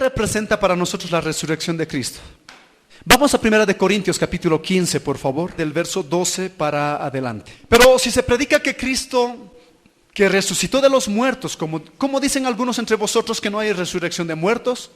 representa para nosotros la resurrección de Cristo? Vamos a 1 Corintios capítulo 15, por favor, del verso 12 para adelante. Pero si se predica que Cristo, que resucitó de los muertos, como dicen algunos entre vosotros que no hay resurrección de muertos,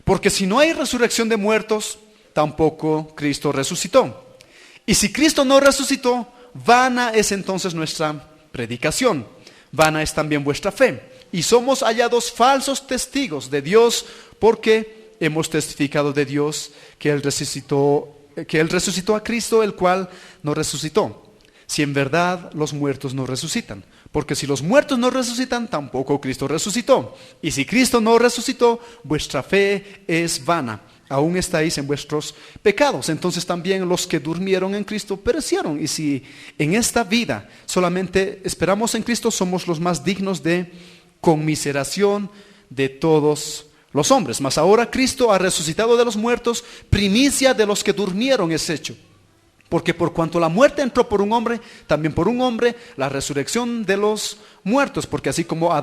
porque si no hay resurrección de muertos, tampoco Cristo resucitó. Y si Cristo no resucitó, vana es entonces nuestra predicación, vana es también vuestra fe. Y somos hallados falsos testigos de Dios, porque hemos testificado de Dios que Él resucitó a Cristo, el cual no resucitó. Si en verdad los muertos no resucitan. Porque si los muertos no resucitan, tampoco Cristo resucitó. Y si Cristo no resucitó, vuestra fe es vana. Aún estáis en vuestros pecados. Entonces también los que durmieron en Cristo perecieron. Y si en esta vida solamente esperamos en Cristo, somos los más dignos de conmiseración de todos los hombres. Mas ahora Cristo ha resucitado de los muertos, primicia de los que durmieron es hecho. Porque por cuanto la muerte entró por un hombre, también por un hombre la resurrección de los muertos. Porque así como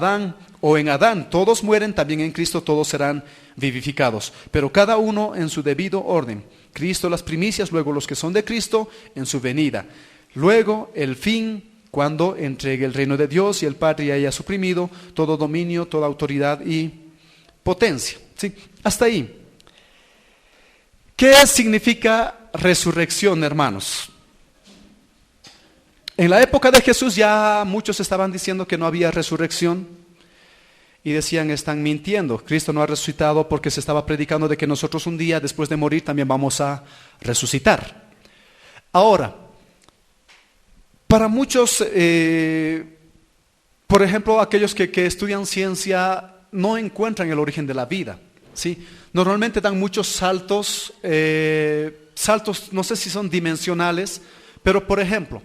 en Adán todos mueren, también en Cristo todos serán vivificados. Pero cada uno en su debido orden. Cristo las primicias, luego los que son de Cristo en su venida. Luego el fin, cuando entregue el reino de Dios y el Padre haya suprimido todo dominio, toda autoridad y potencia. ¿Sí? Hasta ahí. ¿Qué significa resurrección, hermanos? En la época de Jesús ya muchos estaban diciendo que no había resurrección y decían, están mintiendo. Cristo no ha resucitado porque se estaba predicando de que nosotros un día después de morir también vamos a resucitar. Ahora, para muchos, por ejemplo, aquellos que estudian ciencia no encuentran el origen de la vida, ¿sí? Normalmente dan muchos saltos, no sé si son dimensionales, pero por ejemplo,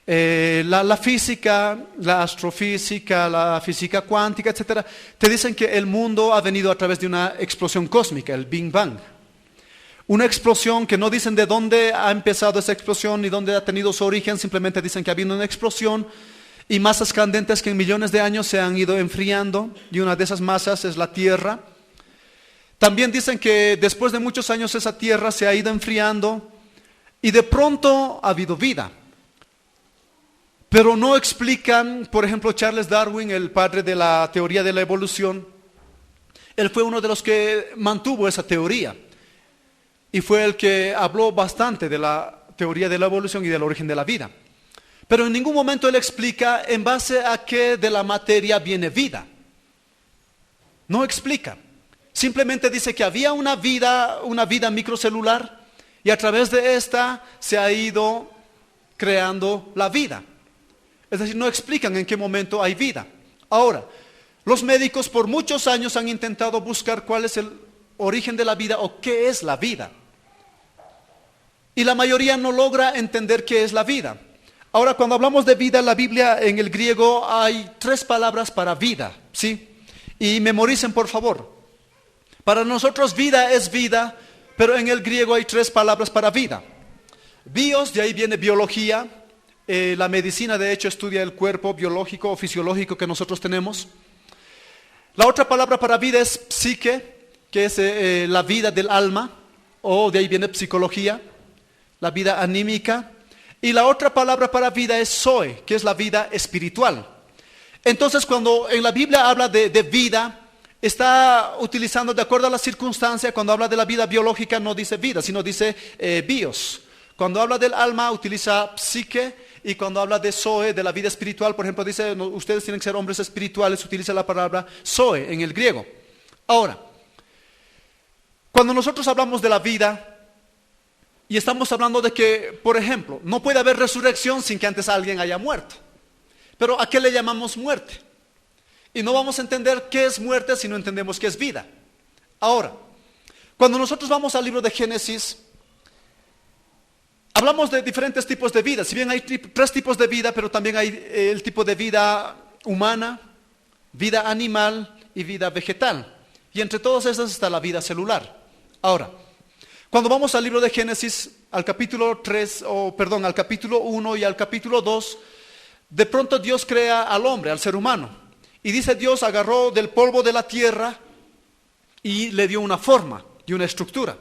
la física, la astrofísica, la física cuántica, etcétera, te dicen que el mundo ha venido a través de una explosión cósmica, el Big Bang. Una explosión que no dicen de dónde ha empezado esa explosión ni dónde ha tenido su origen, simplemente dicen que ha habido una explosión y masas candentes que en millones de años se han ido enfriando, y una de esas masas es la Tierra. También dicen que después de muchos años esa Tierra se ha ido enfriando y de pronto ha habido vida. Pero no explican, por ejemplo, Charles Darwin, el padre de la teoría de la evolución, él fue uno de los que mantuvo esa teoría y fue el que habló bastante de la teoría de la evolución y del origen de la vida. Pero en ningún momento él explica en base a qué de la materia viene vida. No explica. Simplemente dice que había una vida microcelular y a través de esta se ha ido creando la vida. Es decir, no explican en qué momento hay vida. Ahora, los médicos por muchos años han intentado buscar cuál es el origen de la vida o qué es la vida. Y la mayoría no logra entender qué es la vida. Ahora, cuando hablamos de vida, en la Biblia, en el griego, hay 3 palabras para vida, ¿sí? Y memoricen, por favor. Para nosotros vida es vida, pero en el griego hay 3 palabras para vida. Bios, de ahí viene biología. La medicina, de hecho, estudia el cuerpo biológico o fisiológico que nosotros tenemos. La otra palabra para vida es psique, que es la vida del alma, o de ahí viene psicología, la vida anímica. Y la otra palabra para vida es zoe, que es la vida espiritual. Entonces, cuando en la Biblia habla de vida, está utilizando de acuerdo a la circunstancia. Cuando habla de la vida biológica no dice vida, sino dice bios. Cuando habla del alma utiliza psique, y cuando habla de zoe, de la vida espiritual, por ejemplo, dice, ustedes tienen que ser hombres espirituales, utiliza la palabra zoe en el griego. Ahora, cuando nosotros hablamos de la vida, y estamos hablando de que, por ejemplo, no puede haber resurrección sin que antes alguien haya muerto. Pero ¿a qué le llamamos muerte? Y no vamos a entender qué es muerte si no entendemos qué es vida. Ahora, cuando nosotros vamos al libro de Génesis, hablamos de diferentes tipos de vida. Si bien hay 3 tipos de vida, pero también hay el tipo de vida humana, vida animal y vida vegetal. Y entre todas esas está la vida celular. Ahora, cuando vamos al libro de Génesis, al capítulo 1 y al capítulo 2, de pronto Dios crea al hombre, al ser humano. Y dice Dios agarró del polvo de la tierra y le dio una forma y una estructura.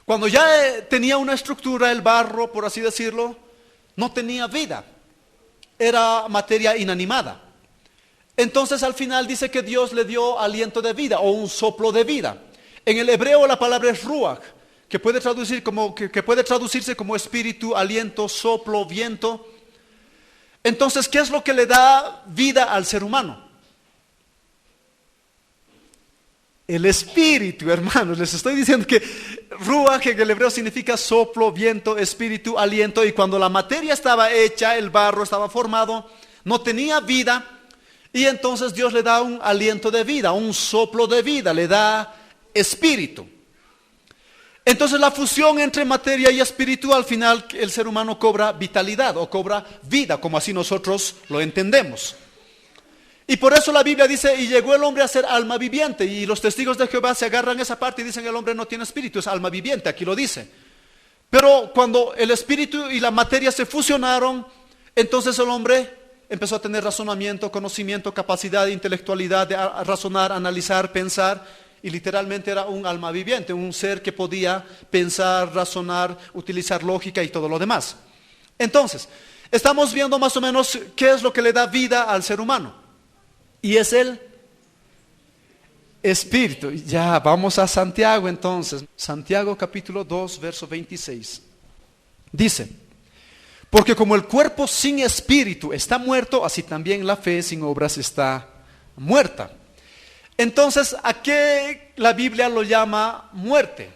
Cuando ya tenía una estructura, el barro, por así decirlo, no tenía vida, era materia inanimada. Entonces al final dice que Dios le dio aliento de vida o un soplo de vida. En el hebreo la palabra es ruach, que puede traducirse como espíritu, aliento, soplo, viento. Entonces, ¿qué es lo que le da vida al ser humano? El espíritu, hermanos. Les estoy diciendo que ruach en el hebreo significa soplo, viento, espíritu, aliento. Y cuando la materia estaba hecha, el barro estaba formado, no tenía vida. Y entonces Dios le da un aliento de vida, un soplo de vida, le da espíritu. Entonces la fusión entre materia y espíritu, al final el ser humano cobra vitalidad o cobra vida, como así nosotros lo entendemos. Y por eso la Biblia dice, y llegó el hombre a ser alma viviente. Y los testigos de Jehová se agarran esa parte y dicen, el hombre no tiene espíritu, es alma viviente, aquí lo dice. Pero cuando el espíritu y la materia se fusionaron, entonces el hombre empezó a tener razonamiento, conocimiento, capacidad, intelectualidad de razonar, analizar, pensar. Y literalmente era un alma viviente, un ser que podía pensar, razonar, utilizar lógica y todo lo demás. Entonces, estamos viendo más o menos qué es lo que le da vida al ser humano. Y es el espíritu. Ya, vamos a Santiago entonces. Santiago capítulo 2, verso 26. Dice, porque como el cuerpo sin espíritu está muerto, así también la fe sin obras está muerta. Entonces, ¿a qué la Biblia lo llama muerte?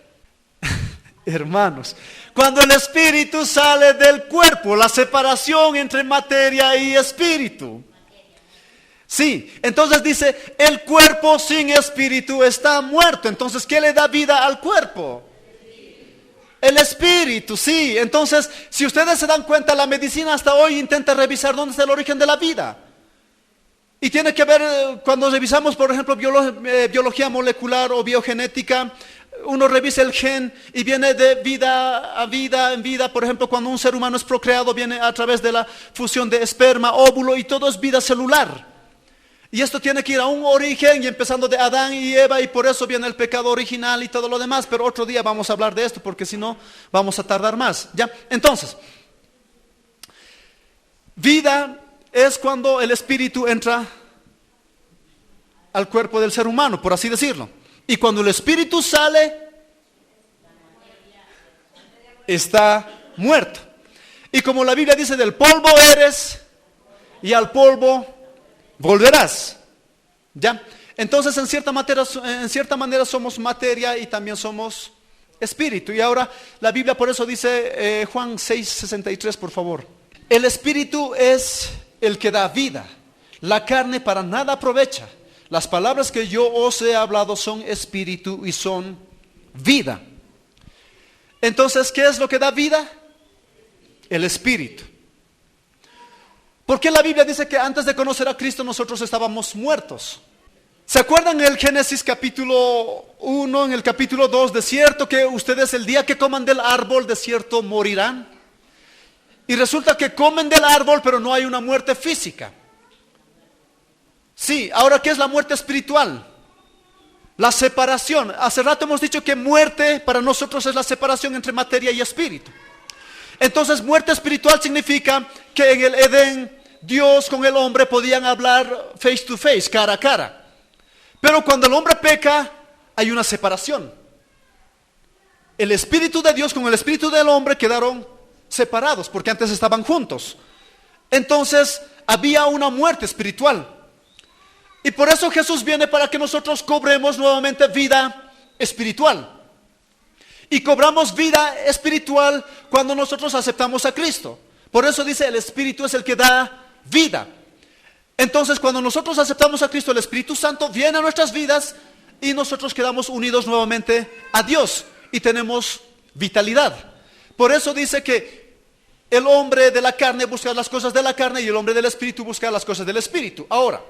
Hermanos, cuando el espíritu sale del cuerpo, la separación entre materia y espíritu. Sí, entonces dice, el cuerpo sin espíritu está muerto. Entonces, ¿qué le da vida al cuerpo? El espíritu, sí. Entonces, si ustedes se dan cuenta, la medicina hasta hoy intenta revisar dónde está el origen de la vida. Y tiene que ver, cuando revisamos, por ejemplo, biología molecular o biogenética, uno revisa el gen y viene de vida a vida en vida. Por ejemplo, cuando un ser humano es procreado, viene a través de la fusión de esperma, óvulo, y todo es vida celular. Y esto tiene que ir a un origen, y empezando de Adán y Eva, y por eso viene el pecado original y todo lo demás. Pero otro día vamos a hablar de esto, porque si no, vamos a tardar más. ¿Ya? Entonces, vida es cuando el espíritu entra al cuerpo del ser humano, por así decirlo. Y cuando el espíritu sale, está muerto. Y como la Biblia dice, del polvo eres y al polvo volverás. ¿Ya? Entonces en cierta manera somos materia y también somos espíritu. Y ahora la Biblia por eso dice, Juan 6:63, por favor. El espíritu es el que da vida, la carne para nada aprovecha. Las palabras que yo os he hablado son espíritu y son vida. Entonces, ¿qué es lo que da vida? El espíritu. ¿Por qué la Biblia dice que antes de conocer a Cristo nosotros estábamos muertos? ¿Se acuerdan en el Génesis capítulo 1, en el capítulo 2, de cierto que ustedes el día que coman del árbol, de cierto morirán? Y resulta que comen del árbol, pero no hay una muerte física. Sí, ahora ¿qué es la muerte espiritual? La separación. Hace rato hemos dicho que muerte para nosotros es la separación entre materia y espíritu. Entonces muerte espiritual significa que en el Edén Dios con el hombre podían hablar face to face, cara a cara. Pero cuando el hombre peca hay una separación. El espíritu de Dios con el espíritu del hombre quedaron separados porque antes estaban juntos. Entonces había una muerte espiritual. Y por eso Jesús viene para que nosotros cobremos nuevamente vida espiritual. Y cobramos vida espiritual cuando nosotros aceptamos a Cristo. Por eso dice, el Espíritu es el que da vida. Entonces cuando nosotros aceptamos a Cristo, el Espíritu Santo viene a nuestras vidas y nosotros quedamos unidos nuevamente a Dios y tenemos vitalidad. Por eso dice que el hombre de la carne busca las cosas de la carne y el hombre del Espíritu busca las cosas del Espíritu. Ahora,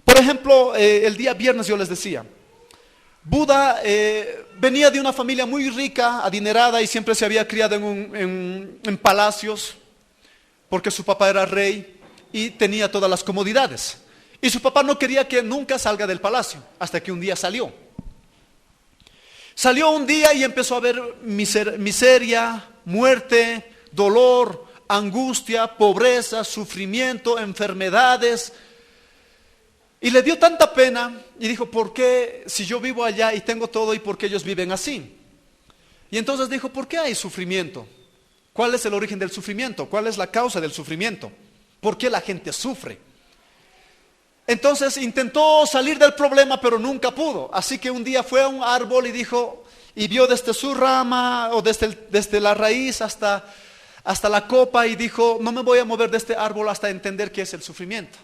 por ejemplo, el día viernes yo les decía, Buda venía de una familia muy rica, adinerada, y siempre se había criado en palacios, porque su papá era rey y tenía todas las comodidades. Y su papá no quería que nunca salga del palacio, hasta que un día salió. Salió un día y empezó a ver miseria, muerte, dolor, angustia, pobreza, sufrimiento, enfermedades. Y le dio tanta pena y dijo, ¿por qué si yo vivo allá y tengo todo y por qué ellos viven así? Y entonces dijo, ¿por qué hay sufrimiento? ¿Cuál es el origen del sufrimiento? ¿Cuál es la causa del sufrimiento? ¿Por qué la gente sufre? Entonces intentó salir del problema, pero nunca pudo. Así que un día fue a un árbol y dijo, y vio desde su rama o desde la raíz hasta la copa y dijo, no me voy a mover de este árbol hasta entender qué es el sufrimiento.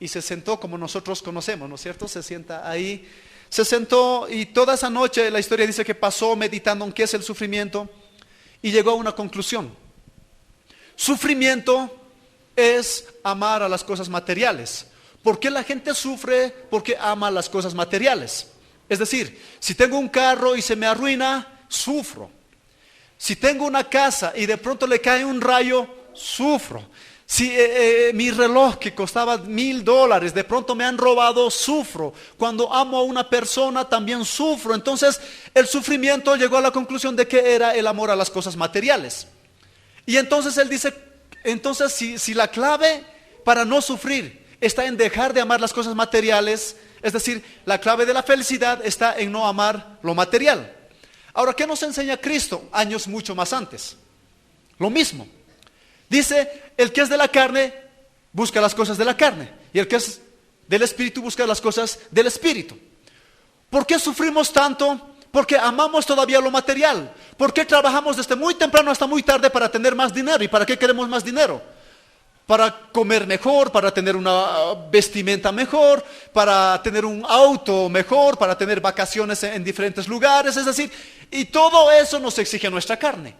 Y se sentó como nosotros conocemos, ¿no es cierto? Se sienta ahí, se sentó y toda esa noche la historia dice que pasó meditando en qué es el sufrimiento y llegó a una conclusión. Sufrimiento es amar a las cosas materiales. ¿Por qué la gente sufre? Porque ama las cosas materiales. Es decir, si tengo un carro y se me arruina, sufro. Si tengo una casa y de pronto le cae un rayo, sufro. Si mi reloj que costaba $1,000, de pronto me han robado, sufro. Cuando amo a una persona, también sufro. Entonces, el sufrimiento llegó a la conclusión de que era el amor a las cosas materiales. Y entonces él dice, entonces si la clave para no sufrir está en dejar de amar las cosas materiales, es decir, la clave de la felicidad está en no amar lo material. Ahora, ¿qué nos enseña Cristo años mucho más antes? Lo mismo. Dice, el que es de la carne busca las cosas de la carne, y el que es del espíritu busca las cosas del espíritu. ¿Por qué sufrimos tanto? Porque amamos todavía lo material. ¿Por qué trabajamos desde muy temprano hasta muy tarde para tener más dinero? ¿Y para qué queremos más dinero? Para comer mejor, para tener una vestimenta mejor, para tener un auto mejor, para tener vacaciones en diferentes lugares, es decir, y todo eso nos exige nuestra carne.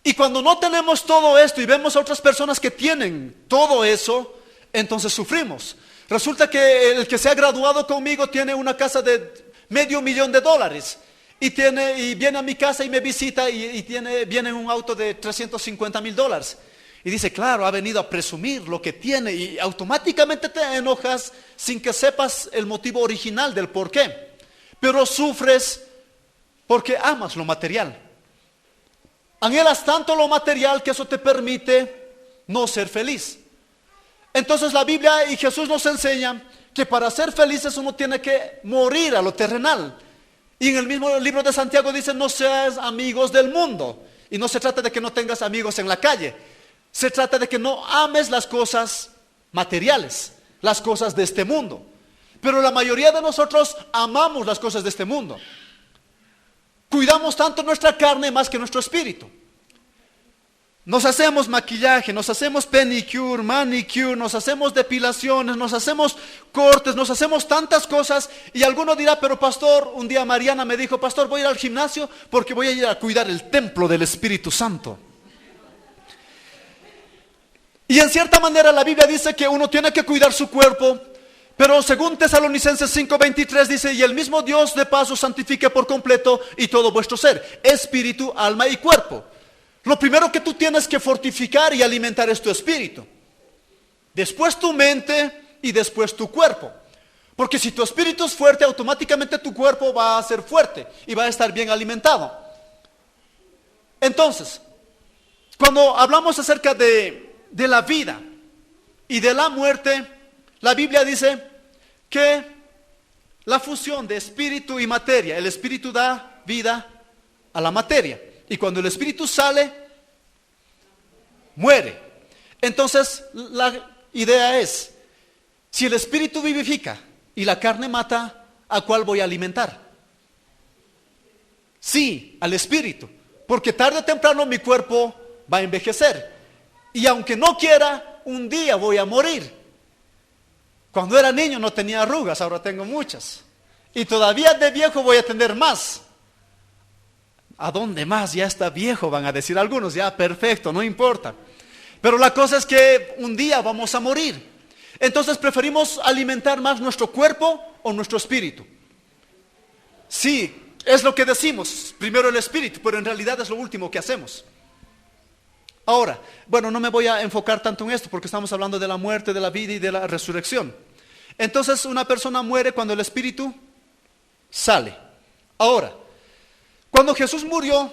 Y cuando no tenemos todo esto y vemos a otras personas que tienen todo eso, entonces sufrimos. Resulta que el que se ha graduado conmigo tiene una casa de $500,000 y viene a mi casa y me visita viene en un auto de $350,000 y dice, claro, ha venido a presumir lo que tiene, y automáticamente te enojas sin que sepas el motivo original del por qué, pero sufres porque amas lo material. Anhelas tanto lo material que eso te permite no ser feliz. Entonces la Biblia y Jesús nos enseña que para ser felices uno tiene que morir a lo terrenal. Y en el mismo libro de Santiago dice, no seas amigos del mundo. Y no se trata de que no tengas amigos en la calle. Se trata de que no ames las cosas materiales, las cosas de este mundo. Pero la mayoría de nosotros amamos las cosas de este mundo. Cuidamos tanto nuestra carne más que nuestro espíritu. Nos hacemos maquillaje, nos hacemos pedicure, manicure, nos hacemos depilaciones, nos hacemos cortes, nos hacemos tantas cosas. Y alguno dirá, pero pastor, un día Mariana me dijo, pastor, voy a ir al gimnasio porque voy a ir a cuidar el templo del Espíritu Santo. Y en cierta manera la Biblia dice que uno tiene que cuidar su cuerpo, pero según Tesalonicenses 5:23 dice, y el mismo Dios de paz os santifique por completo y todo vuestro ser, espíritu, alma y cuerpo. Lo primero que tú tienes que fortificar y alimentar es tu espíritu. Después tu mente y después tu cuerpo. Porque si tu espíritu es fuerte, automáticamente tu cuerpo va a ser fuerte y va a estar bien alimentado. Entonces, cuando hablamos acerca de la vida y de la muerte, la Biblia dice que la fusión de espíritu y materia, el espíritu da vida a la materia. Y cuando el espíritu sale, muere. Entonces, la idea es, si el espíritu vivifica y la carne mata, ¿a cuál voy a alimentar? Sí, al espíritu. Porque tarde o temprano mi cuerpo va a envejecer. Y aunque no quiera, un día voy a morir. Cuando era niño no tenía arrugas, ahora tengo muchas. Y todavía de viejo voy a tener más. ¿A dónde más? Ya está viejo, van a decir algunos. Ya, perfecto, no importa. Pero la cosa es que un día vamos a morir. Entonces, ¿preferimos alimentar más nuestro cuerpo o nuestro espíritu? Sí, es lo que decimos. Primero el espíritu, pero en realidad es lo último que hacemos. Ahora, bueno, no me voy a enfocar tanto en esto porque estamos hablando de la muerte, de la vida y de la resurrección. Entonces, una persona muere cuando el espíritu sale. Ahora, cuando Jesús murió,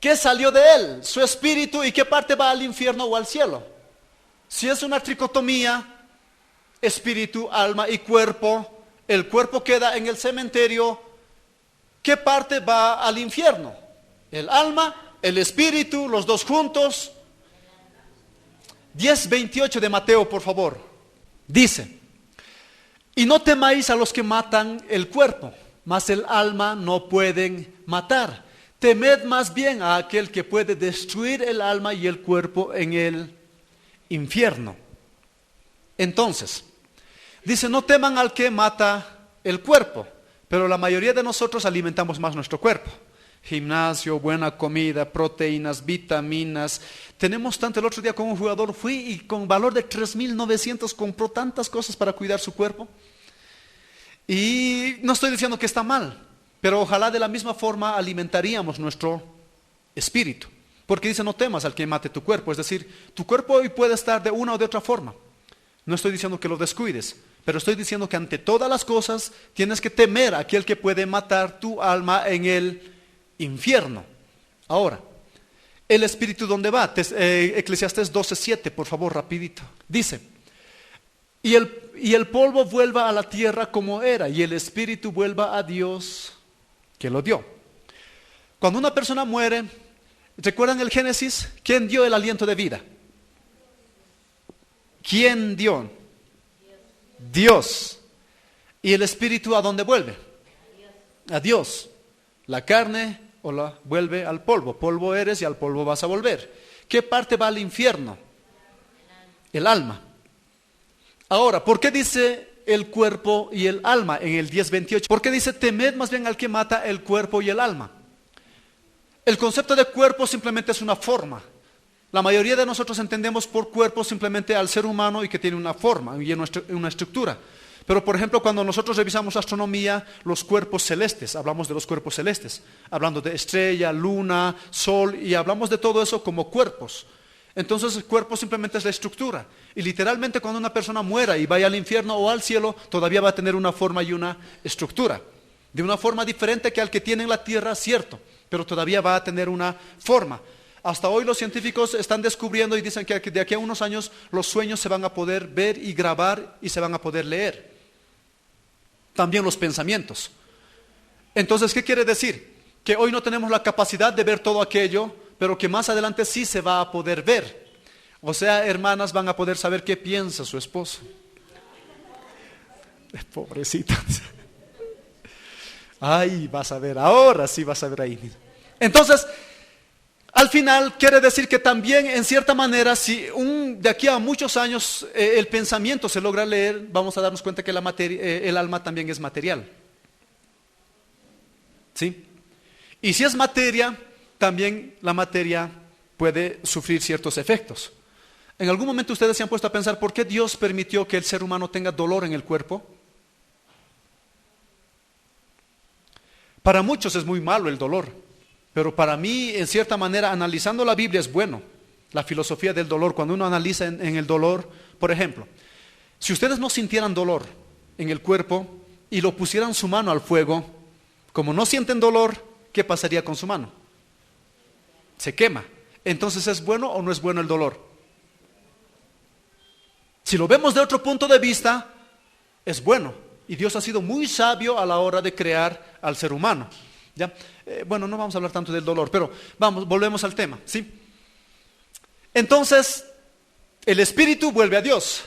¿qué salió de él? Su espíritu, ¿y qué parte va al infierno o al cielo? Si es una tricotomía, espíritu, alma y cuerpo, el cuerpo queda en el cementerio, ¿qué parte va al infierno? El alma, el espíritu, los dos juntos. 10:28 de Mateo, por favor. Dice: y no temáis a los que matan el cuerpo, mas el alma no pueden matar. Temed más bien a aquel que puede destruir el alma y el cuerpo en el infierno. Entonces, dice, no teman al que mata el cuerpo, pero la mayoría de nosotros alimentamos más nuestro cuerpo. Gimnasio, buena comida, proteínas, vitaminas. Tenemos tanto. El otro día con un jugador fui y con valor de 3,900 compró tantas cosas para cuidar su cuerpo. Y no estoy diciendo que está mal, pero ojalá de la misma forma alimentaríamos nuestro espíritu. Porque dice, no temas al que mate tu cuerpo. Es decir, tu cuerpo hoy puede estar de una o de otra forma. No estoy diciendo que lo descuides, pero estoy diciendo que ante todas las cosas tienes que temer a aquel que puede matar tu alma en el infierno. Ahora, ¿el espíritu dónde va? Eclesiastés 12:7, por favor, rapidito. Dice, y el polvo vuelva a la tierra como era, y el espíritu vuelva a Dios que lo dio. Cuando una persona muere, ¿recuerdan el Génesis? ¿Quién dio el aliento de vida? ¿Quién dio? Dios. ¿Y el espíritu a dónde vuelve? A Dios. La carne o la vuelve al polvo. Polvo eres y al polvo vas a volver. ¿Qué parte va al infierno? El alma. Ahora, ¿por qué dice el cuerpo y el alma en el 10:28? ¿Por qué dice temed más bien al que mata el cuerpo y el alma? El concepto de cuerpo simplemente es una forma. La mayoría de nosotros entendemos por cuerpo simplemente al ser humano y que tiene una forma y una estructura. Pero por ejemplo, cuando nosotros revisamos astronomía, los cuerpos celestes, hablamos de los cuerpos celestes, hablando de estrella, luna, sol, y hablamos de todo eso como cuerpos. Entonces el cuerpo simplemente es la estructura. Y literalmente cuando una persona muera y vaya al infierno o al cielo, todavía va a tener una forma y una estructura. De una forma diferente que al que tiene en la tierra, cierto, pero todavía va a tener una forma. Hasta hoy los científicos están descubriendo y dicen que de aquí a unos años los sueños se van a poder ver y grabar y se van a poder leer. También los pensamientos. Entonces, ¿qué quiere decir? Que hoy no tenemos la capacidad de ver todo aquello, pero que más adelante sí se va a poder ver. O sea, hermanas van a poder saber qué piensa su esposo. Pobrecita. Ay, vas a ver, ahora sí vas a ver ahí. Entonces, al final quiere decir que también en cierta manera, si de aquí a muchos años el pensamiento se logra leer, vamos a darnos cuenta que el alma también es material. ¿Sí? Y si es materia, también la materia puede sufrir ciertos efectos. ¿En algún momento ustedes se han puesto a pensar por qué Dios permitió que el ser humano tenga dolor en el cuerpo? Para muchos es muy malo el dolor, pero para mí, en cierta manera, analizando la Biblia es bueno. La filosofía del dolor, cuando uno analiza en el dolor, por ejemplo, si ustedes no sintieran dolor en el cuerpo y lo pusieran su mano al fuego, como no sienten dolor, ¿qué pasaría con su mano? Se quema. Entonces, ¿es bueno o no es bueno el dolor? Si lo vemos de otro punto de vista, es bueno. Y Dios ha sido muy sabio a la hora de crear al ser humano. ¿Ya? Bueno, no vamos a hablar tanto del dolor, pero volvemos al tema, ¿sí? Entonces, el espíritu vuelve a Dios.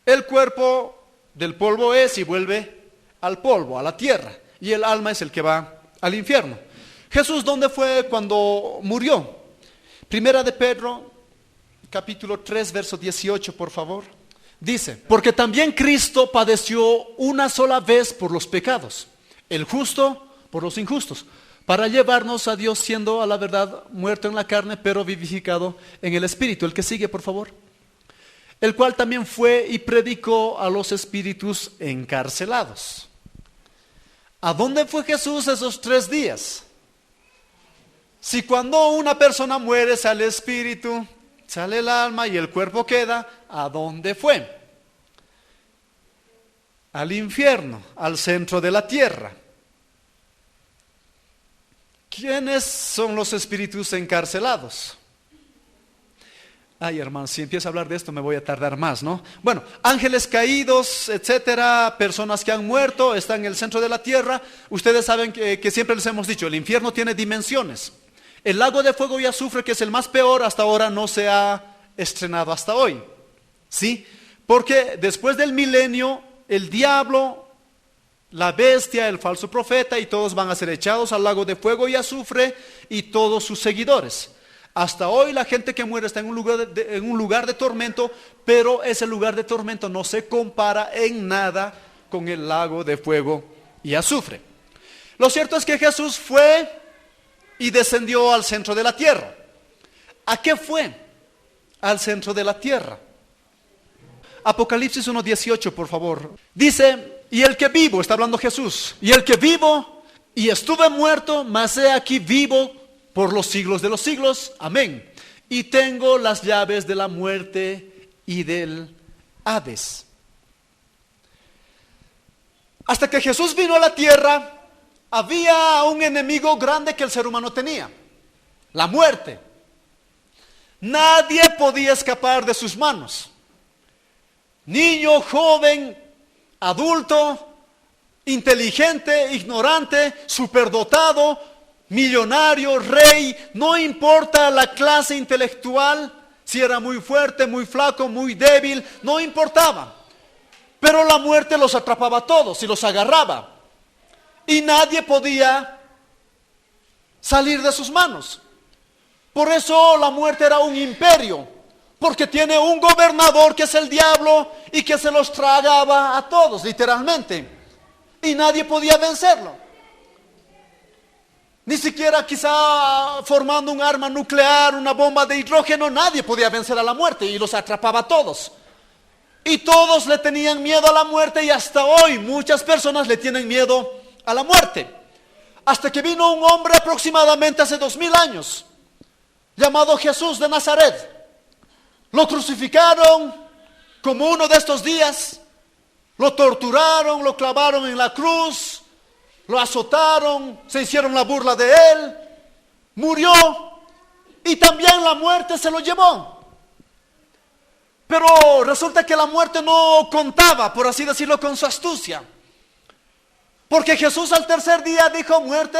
El cuerpo del polvo es y vuelve al polvo, a la tierra. Y el alma es el que va al infierno. Jesús, ¿dónde fue cuando murió? Primera de Pedro, capítulo 3, verso 18, por favor. Dice, porque también Cristo padeció una sola vez por los pecados, el justo por los injustos, para llevarnos a Dios, siendo a la verdad muerto en la carne, pero vivificado en el Espíritu. El que sigue, por favor. El cual también fue y predicó a los espíritus encarcelados. ¿A dónde fue Jesús esos 3 días? Si cuando una persona muere sale el espíritu, sale el alma y el cuerpo queda, ¿a dónde fue? al infierno, al centro de la tierra. ¿Quiénes son los espíritus encarcelados? Ay, hermano, si empiezo a hablar de esto me voy a tardar más, ¿no? Bueno, ángeles caídos, etcétera, personas que han muerto, están en el centro de la tierra. Ustedes saben que siempre les hemos dicho, el infierno tiene dimensiones. El lago de fuego y azufre, que es el más peor, hasta ahora no se ha estrenado hasta hoy, ¿sí? Porque después del milenio, el diablo, la bestia, el falso profeta y todos van a ser echados al lago de fuego y azufre y todos sus seguidores. Hasta hoy la gente que muere está en un lugar de tormento, pero ese lugar de tormento no se compara en nada con el lago de fuego y azufre. Lo cierto es que Jesús fue y descendió al centro de la tierra. ¿A qué fue? Al centro de la tierra. Apocalipsis 1:18, por favor. Dice, y el que vivo, está hablando Jesús, y el que vivo y estuve muerto, mas he aquí vivo por los siglos de los siglos, amén. Y tengo las llaves de la muerte y del Hades. Hasta que Jesús vino a la tierra, había un enemigo grande que el ser humano tenía, la muerte. Nadie podía escapar de sus manos. Niño, joven, adulto, inteligente, ignorante, superdotado, millonario, rey, no importa la clase intelectual, si era muy fuerte, muy flaco, muy débil, no importaba. Pero la muerte los atrapaba a todos y los agarraba. Y nadie podía salir de sus manos. Por eso la muerte era un imperio, porque tiene un gobernador que es el diablo y que se los tragaba a todos, literalmente. Y nadie podía vencerlo. Ni siquiera quizá formando un arma nuclear, una bomba de hidrógeno, nadie podía vencer a la muerte y los atrapaba a todos. Y todos le tenían miedo a la muerte y hasta hoy muchas personas le tienen miedo a la muerte. Hasta que vino un hombre aproximadamente hace 2000 años, llamado Jesús de Nazaret. Lo crucificaron como uno de estos días, lo torturaron, lo clavaron en la cruz, lo azotaron, se hicieron la burla de él, murió y también la muerte se lo llevó. Pero resulta que la muerte no contaba, por así decirlo, con su astucia. Porque Jesús al tercer día dijo, muerte,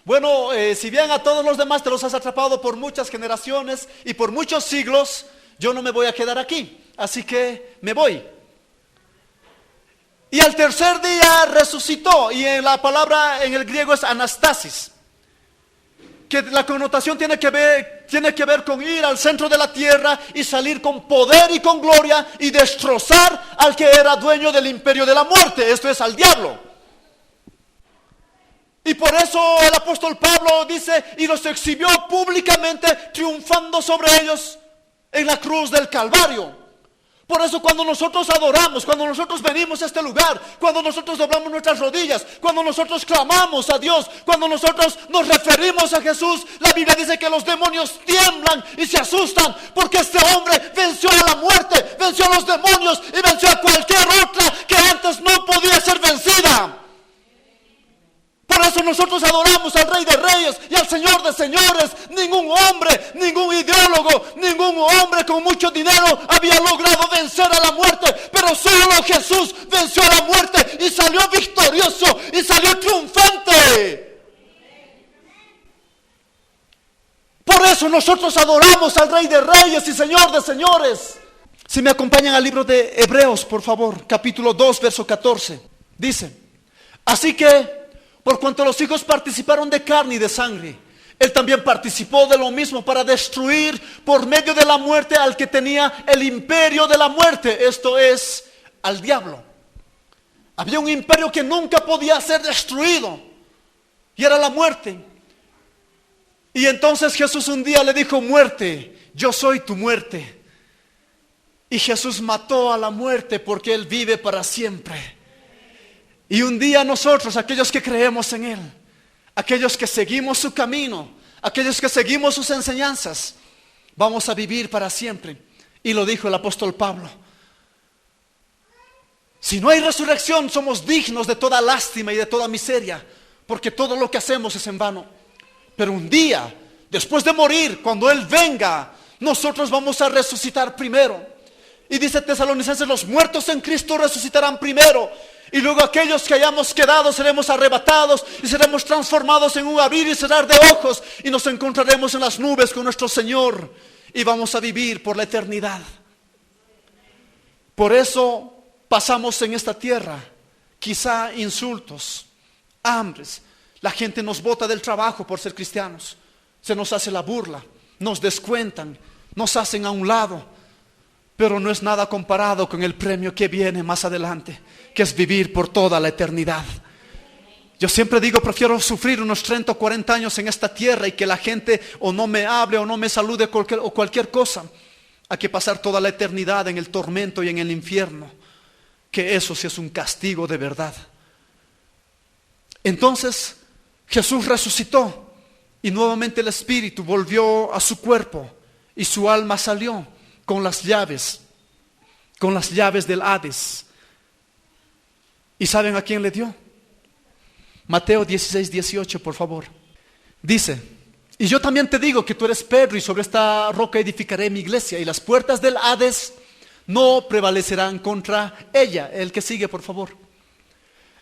bueno, si bien a todos los demás te los has atrapado por muchas generaciones y por muchos siglos, yo no me voy a quedar aquí, así que me voy. Y al tercer día resucitó, y en la palabra en el griego es anastasis, que la connotación tiene que ver con ir al centro de la tierra y salir con poder y con gloria y destrozar al que era dueño del imperio de la muerte, esto es al diablo. Y por eso el apóstol Pablo dice, y los exhibió públicamente triunfando sobre ellos en la cruz del Calvario. Por eso cuando nosotros adoramos, cuando nosotros venimos a este lugar, cuando nosotros doblamos nuestras rodillas, cuando nosotros clamamos a Dios, cuando nosotros nos referimos a Jesús, la Biblia dice que los demonios tiemblan y se asustan, porque este hombre venció a la muerte, venció a los demonios y venció a cualquier otra que antes no podía ser vencida. Por eso nosotros adoramos al Rey de Reyes y al Señor de Señores. Ningún hombre, ningún ideólogo, ningún hombre con mucho dinero había logrado vencer a la muerte. Pero solo Jesús venció a la muerte y salió victorioso y salió triunfante. Por eso nosotros adoramos al Rey de Reyes y Señor de Señores. Si me acompañan al libro de Hebreos, por favor, capítulo 2, verso 14. Dice, así que por cuanto los hijos participaron de carne y de sangre, Él también participó de lo mismo para destruir por medio de la muerte al que tenía el imperio de la muerte, esto es, al diablo. Había un imperio que nunca podía ser destruido y era la muerte. Y entonces Jesús un día le dijo, muerte, yo soy tu muerte. Y Jesús mató a la muerte porque Él vive para siempre. Y un día nosotros, aquellos que creemos en Él, aquellos que seguimos su camino, aquellos que seguimos sus enseñanzas, vamos a vivir para siempre. Y lo dijo el apóstol Pablo. Si no hay resurrección, somos dignos de toda lástima y de toda miseria, porque todo lo que hacemos es en vano. Pero un día, después de morir, cuando Él venga, nosotros vamos a resucitar primero. Y dice Tesalonicenses, los muertos en Cristo resucitarán primero. Y luego aquellos que hayamos quedado seremos arrebatados y seremos transformados en un abrir y cerrar de ojos. Y nos encontraremos en las nubes con nuestro Señor. Y vamos a vivir por la eternidad. Por eso pasamos en esta tierra, quizá insultos, hambres. La gente nos bota del trabajo por ser cristianos. Se nos hace la burla, nos descuentan, nos hacen a un lado. Pero no es nada comparado con el premio que viene más adelante, que es vivir por toda la eternidad. Yo siempre digo, prefiero sufrir unos 30 o 40 años en esta tierra y que la gente o no me hable o no me salude o cualquier cosa, a que pasar toda la eternidad en el tormento y en el infierno. Que eso sí es un castigo de verdad. Entonces Jesús resucitó y nuevamente el Espíritu volvió a su cuerpo y su alma salió con las llaves del Hades. ¿Y saben a quién le dio? Mateo 16:18, por favor. Dice: y yo también te digo que tú eres Pedro, y sobre esta roca edificaré mi iglesia, y las puertas del Hades no prevalecerán contra ella. El que sigue, por favor.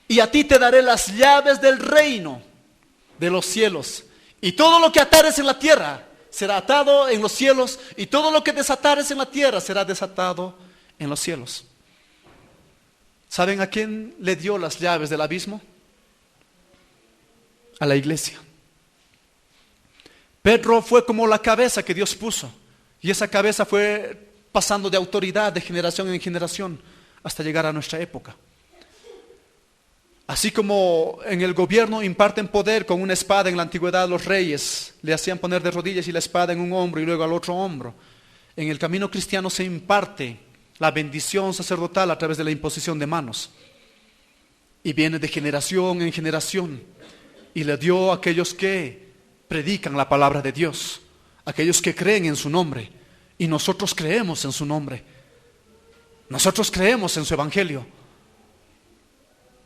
Y a ti te daré las llaves del reino de los cielos. Y todo lo que atares en la tierra será atado en los cielos, y todo lo que desatares en la tierra será desatado en los cielos. ¿Saben a quién le dio las llaves del abismo? A la iglesia. Pedro fue como la cabeza que Dios puso, y esa cabeza fue pasando de autoridad de generación en generación hasta llegar a nuestra época. Así como en el gobierno imparten poder con una espada, en la antigüedad los reyes le hacían poner de rodillas y la espada en un hombro y luego al otro hombro. En el camino cristiano se imparte la bendición sacerdotal a través de la imposición de manos. Y viene de generación en generación. Y le dio a aquellos que predican la palabra de Dios, aquellos que creen en su nombre. Y nosotros creemos en su nombre. Nosotros creemos en su evangelio.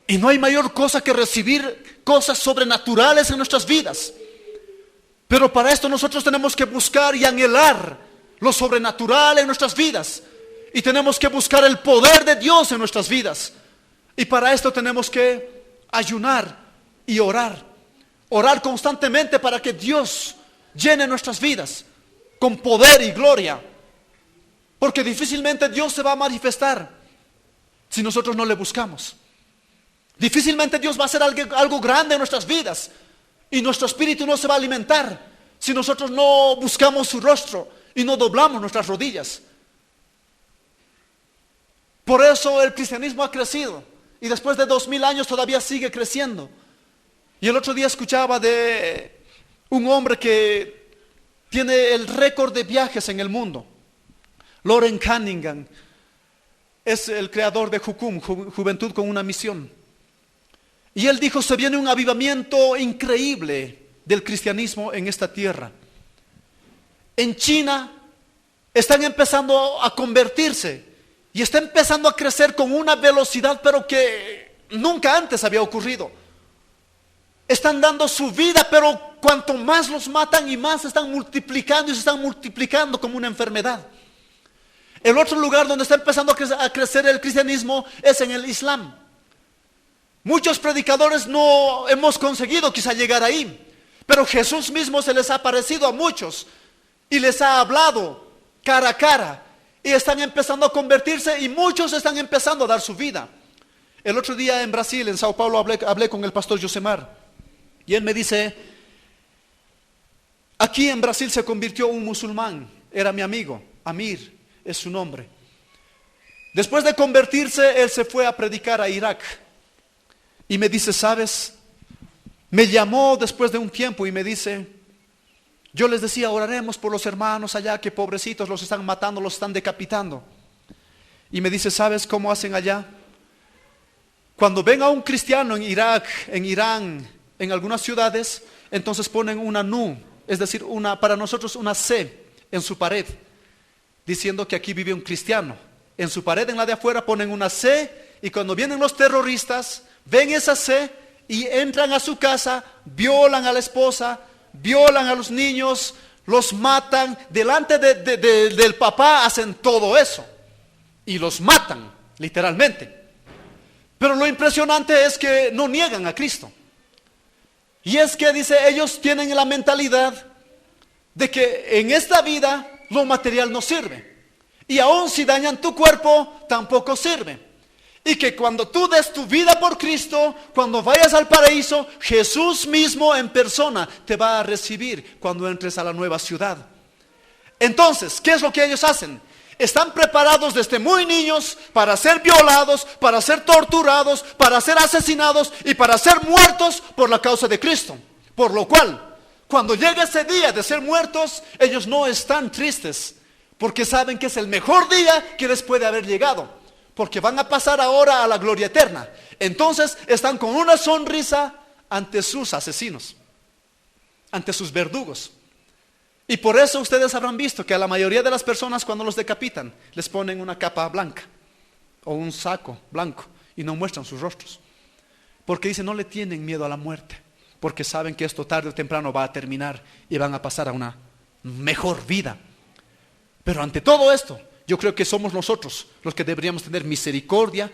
Y no hay mayor cosa que recibir cosas sobrenaturales en nuestras vidas. Pero para esto nosotros tenemos que buscar y anhelar lo sobrenatural en nuestras vidas. Y tenemos que buscar el poder de Dios en nuestras vidas. Y para esto tenemos que ayunar y orar. Orar constantemente para que Dios llene nuestras vidas con poder y gloria. Porque difícilmente Dios se va a manifestar si nosotros no le buscamos. Difícilmente Dios va a hacer algo grande en nuestras vidas, y nuestro espíritu no se va a alimentar si nosotros no buscamos su rostro y no doblamos nuestras rodillas. Por eso el cristianismo ha crecido, y después de 2000 años todavía sigue creciendo. Y el otro día escuchaba de un hombre que tiene el récord de viajes en el mundo. Loren Cunningham es el creador de Jucum, Juventud con una Misión. Y él dijo: se viene un avivamiento increíble del cristianismo en esta tierra. En China están empezando a convertirse y está empezando a crecer con una velocidad pero que nunca antes había ocurrido. Están dando su vida, pero cuanto más los matan y más se están multiplicando, y se están multiplicando como una enfermedad. El otro lugar donde está empezando a crecer el cristianismo es en el Islam. Muchos predicadores no hemos conseguido quizá llegar ahí, pero Jesús mismo se les ha aparecido a muchos y les ha hablado cara a cara, y están empezando a convertirse, y muchos están empezando a dar su vida. El otro día en Brasil, en Sao Paulo, hablé con el pastor Josemar, y él me dice: aquí en Brasil se convirtió un musulmán, era mi amigo, Amir es su nombre. Después de convertirse, él se fue a predicar a Irak. Y me dice: ¿sabes? Me llamó después de un tiempo y me dice: yo les decía, oraremos por los hermanos allá, que pobrecitos los están matando, los están decapitando. Y me dice: ¿sabes cómo hacen allá? Cuando ven a un cristiano en Irak, en Irán, en algunas ciudades, entonces ponen una nu, es decir, para nosotros una C en su pared, diciendo que aquí vive un cristiano. En su pared, en la de afuera, ponen una C Y cuando vienen los terroristas, ven esa C y entran a su casa, violan a la esposa, violan a los niños, los matan. Delante del papá hacen todo eso. Y los matan, literalmente. Pero lo impresionante es que no niegan a Cristo. Y es que dice, ellos tienen la mentalidad de que en esta vida lo material no sirve. Y aun si dañan tu cuerpo, tampoco sirve. Y que cuando tú des tu vida por Cristo, cuando vayas al paraíso, Jesús mismo en persona te va a recibir cuando entres a la nueva ciudad. Entonces, ¿qué es lo que ellos hacen? Están preparados desde muy niños para ser violados, para ser torturados, para ser asesinados y para ser muertos por la causa de Cristo. Por lo cual, cuando llega ese día de ser muertos, ellos no están tristes, porque saben que es el mejor día que les puede haber llegado, porque van a pasar ahora a la gloria eterna. Entonces están con una sonrisa ante sus asesinos, ante sus verdugos. Y por eso ustedes habrán visto que a la mayoría de las personas, cuando los decapitan, les ponen una capa blanca o un saco blanco y no muestran sus rostros, porque dicen, no le tienen miedo a la muerte, porque saben que esto tarde o temprano va a terminar y van a pasar a una mejor vida. Pero ante todo esto, yo creo que somos nosotros los que deberíamos tener misericordia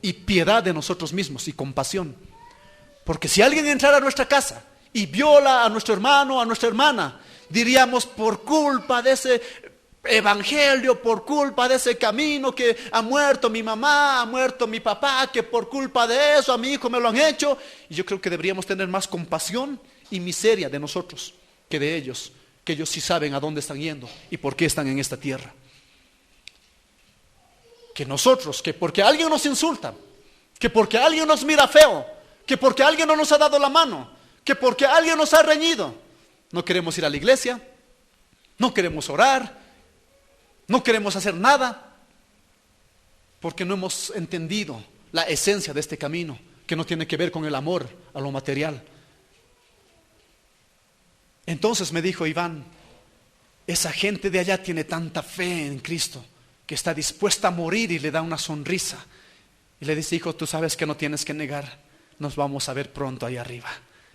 y piedad de nosotros mismos y compasión. Porque si alguien entrara a nuestra casa y viola a nuestro hermano, a nuestra hermana, diríamos, por culpa de ese evangelio, por culpa de ese camino, que ha muerto mi mamá, ha muerto mi papá, que por culpa de eso a mi hijo me lo han hecho. Y yo creo que deberíamos tener más compasión y miseria de nosotros que de ellos, que ellos sí saben a dónde están yendo y por qué están en esta tierra. Que nosotros, que porque alguien nos insulta, que porque alguien nos mira feo, que porque alguien no nos ha dado la mano, que porque alguien nos ha reñido, no queremos ir a la iglesia, no queremos orar, no queremos hacer nada, porque no hemos entendido la esencia de este camino, que no tiene que ver con el amor a lo material. Entonces me dijo Iván, esa gente de allá tiene tanta fe en Cristo, que está dispuesta a morir, y le da una sonrisa. Y le dice, hijo, tú sabes que no tienes que negar, nos vamos a ver pronto ahí arriba.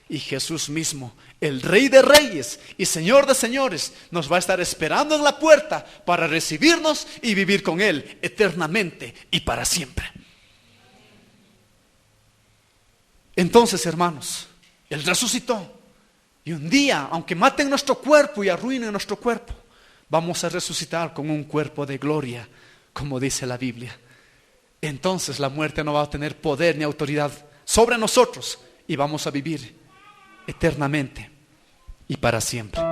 Y Jesús mismo, el Rey de Reyes y Señor de Señores, nos va a estar esperando en la puerta para recibirnos y vivir con Él eternamente y para siempre. Entonces, hermanos, Él resucitó. Y un día, aunque maten nuestro cuerpo y arruinen nuestro cuerpo, vamos a resucitar con un cuerpo de gloria, como dice la Biblia. Entonces la muerte no va a tener poder ni autoridad sobre nosotros y vamos a vivir eternamente y para siempre.